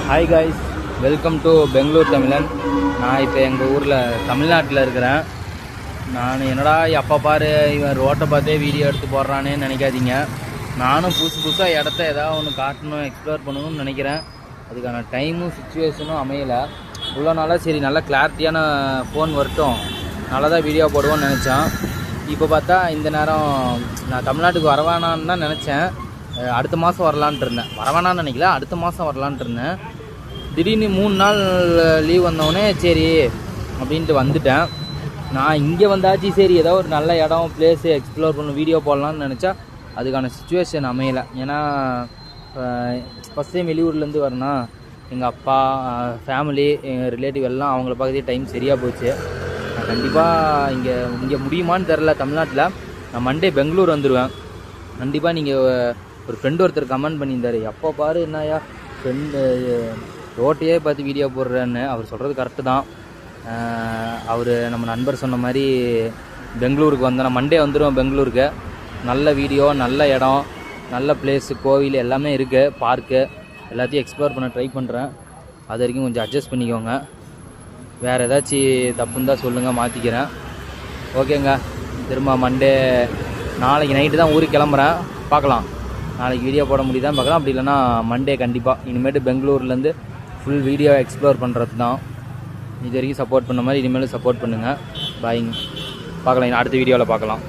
Hi guys, welcome to Bangalore Tamilan. நான் இப்போ எங்கள் ஊரில் தமிழ்நாட்டில் இருக்கிறேன். நான் என்னடா எப்போ பாரு இவன் ரோட்டை பார்த்தே வீடியோ எடுத்து போடுறானேன்னு நினைக்காதீங்க. நானும் புதுசாக இடத்த ஏதாவது ஒன்று காட்டணும், எக்ஸ்ப்ளோர் பண்ணணும்னு நினைக்கிறேன். அதுக்கான டைமும் சுச்சுவேஷனும் அமையலை. இவ்வளோ நாளாக சரி நல்லா கிளாரிட்டியான ஃபோன் வரட்டும், நல்லா தான் வீடியோ போடுவோன்னு நினச்சேன். இப்போ பார்த்தா இந்த நேரம் நான் தமிழ்நாட்டுக்கு வரவேணான்னு தான் நினச்சேன். அடுத்த மாதம் வரலான்ட்டு இருந்தேன். வரவேணான்னு நினைக்கல, அடுத்த மாதம் வரலான்ட்டு இருந்தேன். திடீர்னு 3 நாள் லீவ் வந்தோடனே சரி அப்படின்ட்டு வந்துட்டேன். நான் இங்கே வந்தாச்சு, சரி ஏதோ ஒரு நல்ல இடம் பிளேஸு எக்ஸ்ப்ளோர் பண்ணணும், வீடியோ போடலான்னு நினச்சா அதுக்கான சுச்சுவேஷன் அமையலை. ஏன்னா ஃபஸ்ட் டைம் வெளியூர்லேருந்து வரேன்னா எங்கள் அப்பா ஃபேமிலி எங்கள் ரிலேட்டிவ் எல்லாம் அவங்கள பார்க்கறதே டைம் சரியாக போச்சு. நான் கண்டிப்பாக இங்கே முடியுமான்னு தெரில. தமிழ்நாட்டில் நான் மண்டே பெங்களூர் வந்துடுவேன். கண்டிப்பாக நீங்கள் ஒரு ஃப்ரெண்டு ஒருத்தர் கமெண்ட் பண்ணியிருந்தார், எப்போ பாரு என்னையா ஃப்ரெண்டு ரோட்டையே பார்த்து வீடியோ போடுறேன்னு. அவர் சொல்கிறது கரெக்டு தான். அவர் நம்ம நண்பர் சொன்ன மாதிரி பெங்களூருக்கு வந்தேன். நான் மண்டே வந்துடுவேன் பெங்களூருக்கு. நல்ல வீடியோ, நல்ல இடம், நல்ல பிளேஸு, கோவில் எல்லாமே இருக்குது, பார்க்கு எல்லாத்தையும் எக்ஸ்ப்ளோர் பண்ண ட்ரை பண்ணுறேன். அது வரைக்கும் கொஞ்சம் அட்ஜஸ்ட் பண்ணிக்கோங்க. வேறு ஏதாச்சும் தப்புன்னு தான் சொல்லுங்கள், மாற்றிக்கிறேன். ஓகேங்க, திரும்ப மண்டே நாளைக்கு நைட்டு தான் ஊருக்கு கிளம்புறேன். பார்க்கலாம், நாளைக்கு வீடியோ போட முடியுதான் பார்க்கலாம். அப்படி இல்லைனா மண்டே கண்டிப்பாக இனிமேட்டு பெங்களூர்லேருந்து ஃபுல் வீடியோ எக்ஸ்ப்ளோர் பண்ணுறது தான். இது வரைக்கும் சப்போர்ட் பண்ண மாதிரி இனிமேலும் சப்போர்ட் பண்ணுங்கள். பாய்ங்க, பார்க்கலாம், அடுத்த வீடியோவில் பார்க்கலாம்.